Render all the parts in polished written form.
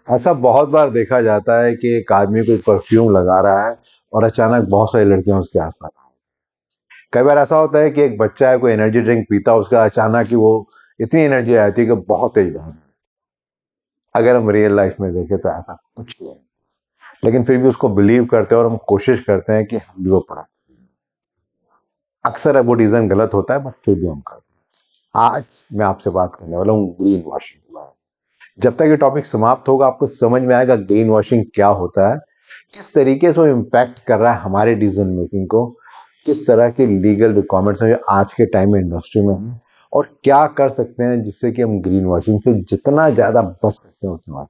ऐसा बहुत बार देखा जाता है कि एक आदमी कोई परफ्यूम लगा रहा है और अचानक बहुत सारी लड़कियां उसके आसपास। कई बार ऐसा होता है कि एक बच्चा है, कोई एनर्जी ड्रिंक पीता है, उसका अचानक ही वो इतनी एनर्जी आती है कि बहुत तेज भाग। अगर हम रियल लाइफ में देखें तो ऐसा कुछ नहीं है, लेकिन फिर भी उसको बिलीव करते हैं और हम कोशिश करते हैं कि हम भी वो पढ़ा। अक्सर वो डिसीजन गलत होता है, बट फिर भी हम करते हैं। आज मैं आपसे बात करने वाला हूँ ग्रीन वॉशिंग के बारे में। जब तक ये टॉपिक समाप्त होगा आपको समझ में आएगा ग्रीन वॉशिंग क्या होता है, किस तरीके से वो इम्पैक्ट कर रहा है हमारे डिसीजन मेकिंग को, किस तरह के लीगल रिक्वायरमेंट्स हैं जो आज के टाइम में इंडस्ट्री में हैं, और क्या कर सकते हैं जिससे कि हम ग्रीन वॉशिंग से जितना ज्यादा बच सकते हैं उतना।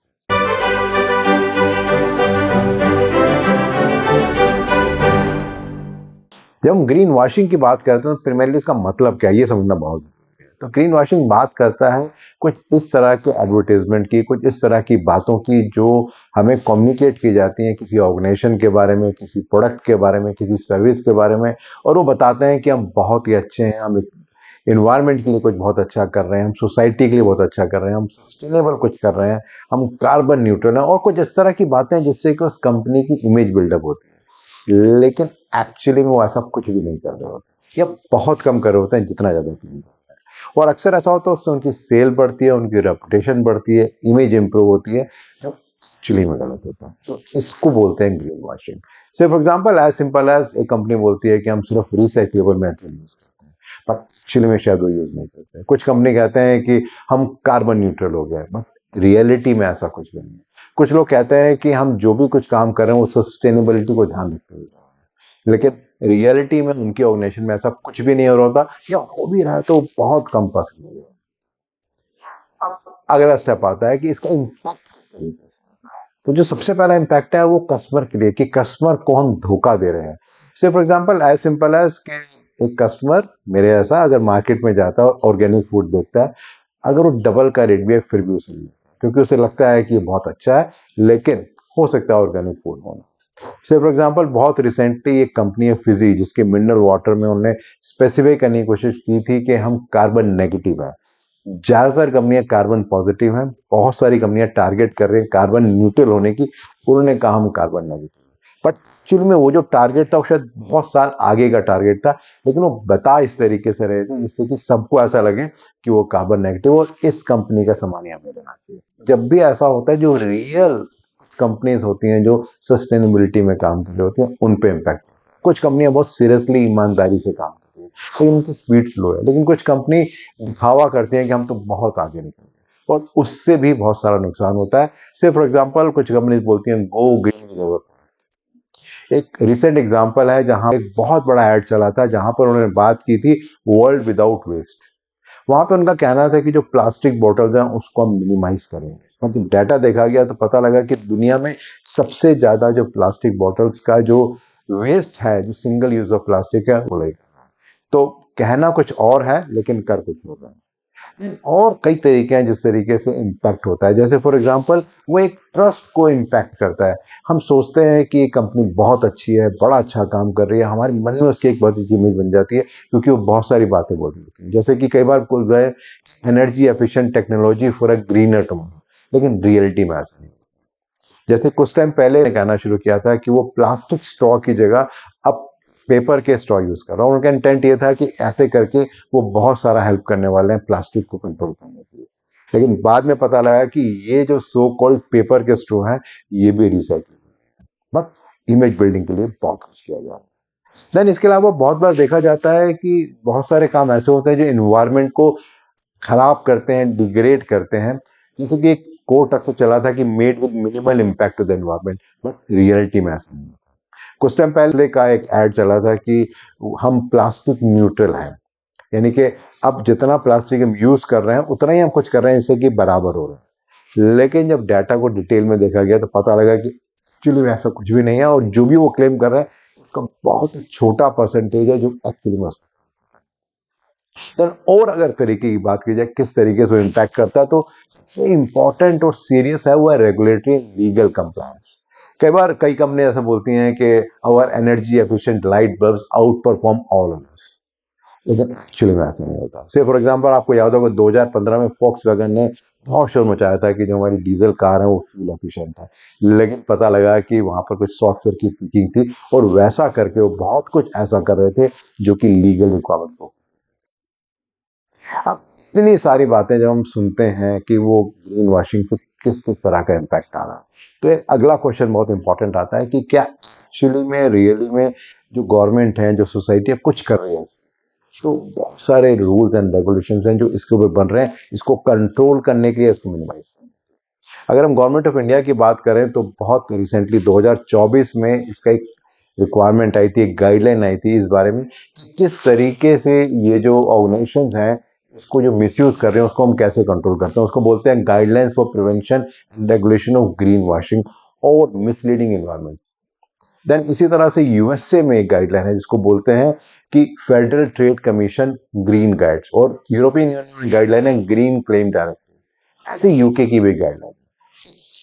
जब हम ग्रीन वॉशिंग की बात करते हैं तो प्राइमरली इसका मतलब क्या है ये समझना बहुत जरूरी है। तो ग्रीन वॉशिंग बात करता है कुछ इस तरह के एडवर्टाइजमेंट की, कुछ इस तरह की बातों की जो हमें कम्युनिकेट की जाती हैं किसी ऑर्गेनाइजेशन के बारे में, किसी प्रोडक्ट के बारे में, किसी सर्विस के बारे में, और वो बताते हैं कि हम बहुत ही अच्छे हैं, हम इन्वायरमेंट के लिए कुछ बहुत अच्छा कर रहे हैं, हम सोसाइटी के लिए बहुत अच्छा कर रहे हैं, हम सस्टेनेबल कुछ कर रहे हैं, हम कार्बन न्यूट्रल हैं, और कुछ इस तरह की बातें जिससे कि उस कंपनी की इमेज बिल्डअप होती है। लेकिन एक्चुअली में वो ऐसा कुछ भी नहीं कर रहे होते, या बहुत कम कर रहे होते हैं जितना ज्यादा क्लीन करते हैं। और अक्सर ऐसा होता है उससे उनकी सेल बढ़ती है, उनकी रेपुटेशन बढ़ती है, इमेज इंप्रूव होती है, जो एक्चुअली में गलत होता है। तो इसको बोलते हैं green washing. Say for example as simple as एक कंपनी बोलती है कि हम सिर्फ रिसाइक्लेबल मेटेरियल यूज करते हैं, बट एक्चुअली में शायद वो यूज नहीं करते। कुछ कंपनी कहते हैं कि हम कार्बन न्यूट्रल हो गए, बट रियलिटी में ऐसा कुछ भी नहीं है। कुछ लोग कहते हैं कि हम जो भी कुछ काम कर रहे हैं वो सस्टेनेबिलिटी को ध्यान रखते हुए कर रहे हैं, लेकिन रियलिटी में उनके ऑर्गेनाइजेशन में ऐसा कुछ भी नहीं हो रहा होता, या हो भी रहा है तो बहुत कम परसेंट हो रहा है। अब अगला स्टेप आता है कि इसका इम्पैक्ट। तो जो सबसे पहला इम्पैक्ट है वो कस्टमर के लिए, कि कस्टमर को हम धोखा दे रहे हैं। Say for example as simple as के एक कस्टमर मेरे ऐसा अगर मार्केट में जाता है और ऑर्गेनिक फूड देखता है, अगर वो डबल का रेट भी है फिर भी उसे नहीं लेता, क्योंकि उसे लगता है कि ये बहुत अच्छा है, लेकिन हो सकता है ऑर्गेनिक फूड होना। से फॉर एग्जांपल बहुत रिसेंटली एक कंपनी है फिजी, जिसके मिनरल वाटर में उन्होंने स्पेसिफाई करने की कोशिश की थी कि हम कार्बन नेगेटिव है। ज्यादातर कंपनियां कार्बन पॉजिटिव हैं, बहुत सारी कंपनियां टारगेट कर रही हैं कार्बन न्यूट्रल होने की, उन्होंने कहा हम कार्बन नेगेटिव। बट एक्चुअली में वो जो टारगेट था वो शायद बहुत साल आगे का टारगेट था, लेकिन वो बता इस तरीके से रहे थे जिससे कि सबको ऐसा लगे कि वो कार्बन नेगेटिव और इस कंपनी का सामान हमें लेना चाहिए। जब भी ऐसा होता है, जो रियल कंपनीज होती हैं जो सस्टेनेबिलिटी में काम कर रही होती हैं उन पे इम्पैक्ट। कुछ कंपनियां बहुत सीरियसली ईमानदारी से काम करती हैं, तो उनकी स्पीड स्लो है, लेकिन कुछ कंपनी दिखावा करती हैं कि हम तो बहुत आगे निकल गए, और उससे भी बहुत सारा नुकसान होता है। से फॉर एग्जांपल कुछ कंपनीज बोलती हैं गो ग्रीन विद अवर। एक रिसेंट एग्जांपल है जहां एक बहुत बड़ा ऐड चला था जहां पर उन्होंने बात की थी वर्ल्ड विदाउट वेस्ट। वहां पे उनका कहना था कि जो प्लास्टिक बॉटल्स हैं उसको हम मिनिमाइज करेंगे। मतलब डाटा देखा गया तो पता लगा कि दुनिया में सबसे ज्यादा जो प्लास्टिक बॉटल्स का जो वेस्ट है, जो सिंगल यूज ऑफ प्लास्टिक है, वो लेकर। तो कहना कुछ और है लेकिन कर कुछ और रहा है। और कई तरीके हैं जिस तरीके से इम्पैक्ट होता है, जैसे फॉर एग्जांपल वो एक ट्रस्ट को इम्पैक्ट करता है। हम सोचते हैं कि ये कंपनी बहुत अच्छी है, बड़ा अच्छा काम कर रही है, हमारे मन में उसकी एक बहुत अच्छी इमेज बन जाती है, क्योंकि वो बहुत सारी बातें बोल रही है। जैसे कि कई बार बोल रहे हैं energy efficient technology for a greener tomorrow, लेकिन रियलिटी में ऐसा नहीं। जैसे कुछ टाइम पहले ने कहना शुरू किया था कि वो प्लास्टिक स्ट्रॉ की जगह अब पेपर के स्ट्रॉ यूज कर रहा है। उनका इंटेंट ये था कि ऐसे करके वो बहुत सारा हेल्प करने वाले हैं प्लास्टिक को कंट्रोल करने के लिए। लेकिन बाद में पता लगा कि ये जो सो कॉल्ड पेपर के स्ट्रॉ हैं ये भी रिसाइकल, बट इमेज बिल्डिंग के लिए बहुत कुछ किया जा रहा है। देन इसके अलावा बहुत बार देखा जाता है कि बहुत सारे काम ऐसे होते हैं जो इन्वायरमेंट को खराब करते हैं, डिग्रेड करते हैं। जैसे कि एक कोट अक्सर चला था कि made with minimal impact to the environment, but reality में ऐसा नहीं। कुछ टाइम पहले का एक एड चला था कि हम प्लास्टिक न्यूट्रल हैं, यानी कि अब जितना प्लास्टिक हम यूज कर रहे हैं उतना ही हम कुछ कर रहे हैं इससे कि बराबर हो रहा है। लेकिन जब डाटा को डिटेल में देखा गया तो पता लगा कि एक्चुअली ऐसा कुछ भी नहीं है, और जो भी वो क्लेम कर रहे हैं उसका बहुत छोटा परसेंटेज है जो एक्चुअली में। देन और अगर तरीके की बात की जाए किस तरीके से इम्पैक्ट करता है, तो सबसे इंपॉर्टेंट और सीरियस है वो है रेगुलेटरी लीगल कंप्लायंस। कई बार कई कंपनी ऐसा बोलती हैं कि our energy efficient light bulbs out perform all others, लेकिन एक्चुअली में ऐसा नहीं होता। से फॉर एग्जांपल आपको याद होगा 2015 में फॉक्स वैगन ने बहुत शोर मचाया था कि जो हमारी डीजल कार है वो फ्यूल एफिशिएंट है, लेकिन पता लगा कि वहां पर कुछ सॉफ्टवेयर की ट्विकिंग थी और वैसा करके वो बहुत कुछ ऐसा कर रहे थे जो कि लीगल रिक्वायरमेंट को। अब इतनी सारी बातें जब हम सुनते हैं कि वो ग्रीन वॉशिंग से किस किस तरह का इम्पैक्ट आ रहा है, तो एक अगला क्वेश्चन बहुत इंपॉर्टेंट आता है कि क्या एक्चुअली में रियली में जो गवर्नमेंट है, जो सोसाइटी है, कुछ कर रही है। तो बहुत सारे रूल्स एंड रेगुलेशंस हैं जो इसके ऊपर बन रहे हैं, इसको कंट्रोल करने के लिए, इसको मिनिमाइज। अगर हम गवर्नमेंट ऑफ इंडिया की बात करें तो बहुत रिसेंटली 2024 में इसका एक रिक्वायरमेंट आई थी, एक गाइडलाइन आई थी इस बारे में कि किस तरीके से ये जो ऑर्गेनाइजेशंस हैं इसको जो मिसयूज कर रहे हैं उसको हम कैसे कंट्रोल करते हैं। उसको बोलते हैं guidelines for prevention and regulation of green washing और मिसलीडिंग एनवायरमेंट। देन इसी तरह से यूएसए में एक गाइडलाइन है जिसको बोलते हैं कि federal trade commission green guides, और यूरोपियन यूनियन में गाइडलाइन है ग्रीन क्लेम डायरेक्टिव। ऐसे यूके की भी गाइडलाइन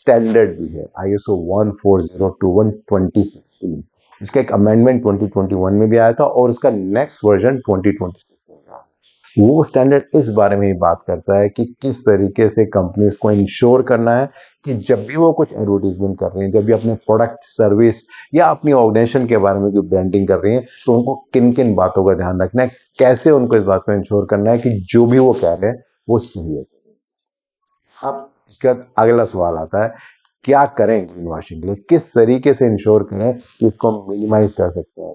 स्टैंडर्ड भी है आईएसओ 14021 2015। इसका एक अमेंडमेंट 2021 में भी आया था और इसका नेक्स्ट वर्जन 2026 में आया। वो स्टैंडर्ड इस बारे में ही बात करता है कि किस तरीके से कंपनीज को इंश्योर करना है कि जब भी वो कुछ एडवर्टीजमेंट कर रही हैं, जब भी अपने प्रोडक्ट सर्विस या अपनी ऑर्गेनाइजेशन के बारे में जो ब्रांडिंग कर रही हैं, तो उनको किन किन बातों का ध्यान रखना है, कैसे उनको इस बात को इंश्योर करना है कि जो भी वो कह रहे हैं वो सही है। अब इसके बाद अगला सवाल आता है, क्या करें ग्रीन वॉशिंग के लिए, किस तरीके से इंश्योर करें कि इसको मिनिमाइज कर सकते हैं।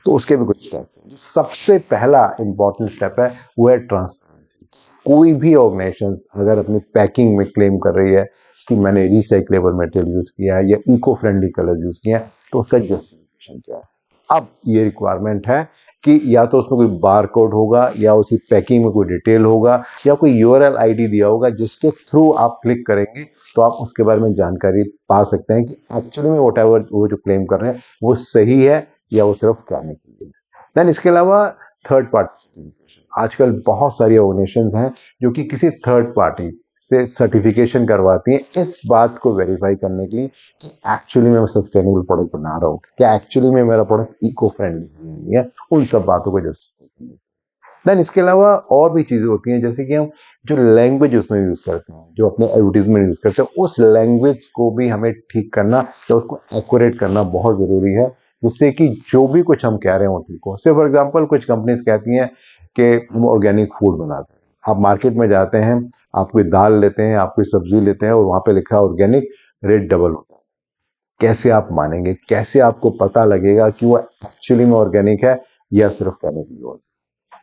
तो उसके भी कुछ स्टेप्स हैं। जो सबसे पहला इंपॉर्टेंट स्टेप है वो है ट्रांसपेरेंसी। कोई भी ऑर्गेनाइजेशन अगर अपनी पैकिंग में क्लेम कर रही है कि मैंने रिसाइक्लेबल मटेरियल यूज किया है या इको फ्रेंडली कलर यूज किया है, तो उसका जस्टिफिकेशन क्या है। अब ये रिक्वायरमेंट है कि या तो उसमें कोई बार कोड होगा या उसी पैकिंग में कोई डिटेल होगा या कोई यूआरएल आईडी दिया होगा जिसके थ्रू आप क्लिक करेंगे तो आप उसके बारे में जानकारी पा सकते हैं कि एक्चुअली में वट एवर वो जो क्लेम कर रहे हैं वो सही है या वो सिर्फ कहने के लिए। देन इसके अलावा थर्ड पार्टी, आजकल बहुत सारी ऑर्गेनाइजेशंस हैं जो कि किसी थर्ड पार्टी से सर्टिफिकेशन करवाती हैं इस बात को वेरीफाई करने के लिए कि एक्चुअली में मैं सस्टेनेबल प्रोडक्ट बना रहा हूँ, क्या एक्चुअली में मेरा प्रोडक्ट इको फ्रेंडली है, उन सब बातों को जस्ट। देन इसके अलावा और भी चीजें होती हैं जैसे कि हम जो लैंग्वेज उसमें यूज करते हैं, जो अपने एडवर्टीजमेंट यूज करते हैं, उस लैंग्वेज को भी हमें ठीक करना या उसको एक्यूरेट करना बहुत जरूरी है, जिससे कि जो भी कुछ हम कह रहे हैं वो ठीक हो। से फॉर एग्जाम्पल कुछ कंपनीज कहती हैं कि हम ऑर्गेनिक फूड बनाते हैं। आप मार्केट में जाते हैं, आप कोई दाल लेते हैं, आप कोई सब्जी लेते हैं और वहां पे लिखा है ऑर्गेनिक, रेट डबल होता है। कैसे आप मानेंगे, कैसे आपको पता लगेगा कि वो एक्चुअली में ऑर्गेनिक है या सिर्फ कहने की है।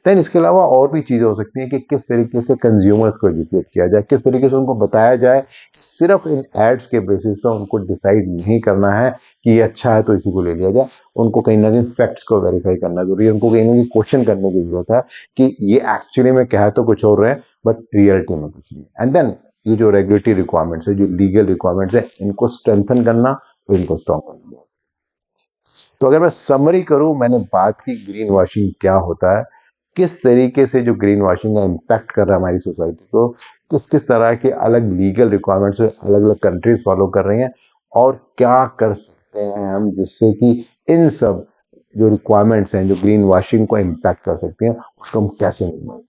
देन इसके अलावा और भी चीजें हो सकती हैं कि किस तरीके से कंज्यूमर्स को एजुकेट किया जाए, किस तरीके से उनको बताया जाए। सिर्फ इन एड्स के बेसिस पे उनको डिसाइड नहीं करना है कि ये अच्छा है तो इसी को ले लिया जाए। उनको कहीं ना कहीं फैक्ट्स को वेरीफाई करना जरूरी है, उनको कहीं ना कहीं क्वेश्चन करने की जरूरत है कि ये एक्चुअली में कहा तो कुछ और रहे बट रियलिटी में कुछ नहीं। एंड देन ये जो रेगुलेटरी रिक्वायरमेंट्स है, जो लीगल रिक्वायरमेंट्स है, इनको स्ट्रेंथन करना और इनको स्ट्रॉन्ग करना। तो अगर मैं समरी करूं, मैंने बात की ग्रीन वॉशिंग क्या होता है, किस तरीके से जो ग्रीन वॉशिंग का इम्पैक्ट कर रहा है हमारी सोसाइटी को, किस किस तरह के अलग लीगल रिक्वायरमेंट्स अलग अलग कंट्रीज फॉलो कर रही हैं, और क्या कर सकते हैं हम जिससे कि इन सब जो रिक्वायरमेंट्स हैं जो ग्रीन वॉशिंग को इम्पैक्ट कर सकती हैं उसको हम कैसे मिनिमाइज।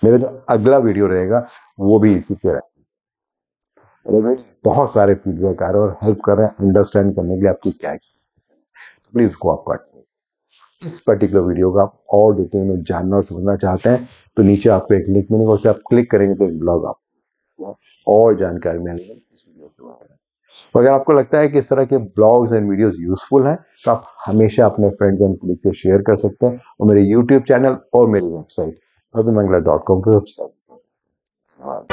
मेरा जो अगला वीडियो रहेगा वो भी इसी पे रहेगा। बहुत सारे फीडबैक आ रहे हैं और हेल्प कर रहे हैं अंडरस्टैंड करने के लिए आपकी क्या है। प्लीज गो आपका इस पर्टिकुलर वीडियो का आप और डिटेल में जानना और समझना चाहते हैं तो नीचे आपको एक लिंक मिलेगा, उसे आप क्लिक करेंगे तो एक ब्लॉग आपको और जानकारी मिलेगी इस वीडियो के बारे में। तो अगर आपको लगता है कि इस तरह के ब्लॉग्स एंड वीडियोस यूजफुल हैं तो आप हमेशा अपने फ्रेंड्स एंड कलीग से शेयर कर सकते हैं और मेरे यूट्यूब चैनल और मेरी वेबसाइट abhimangla.com पर सब्सक्राइब।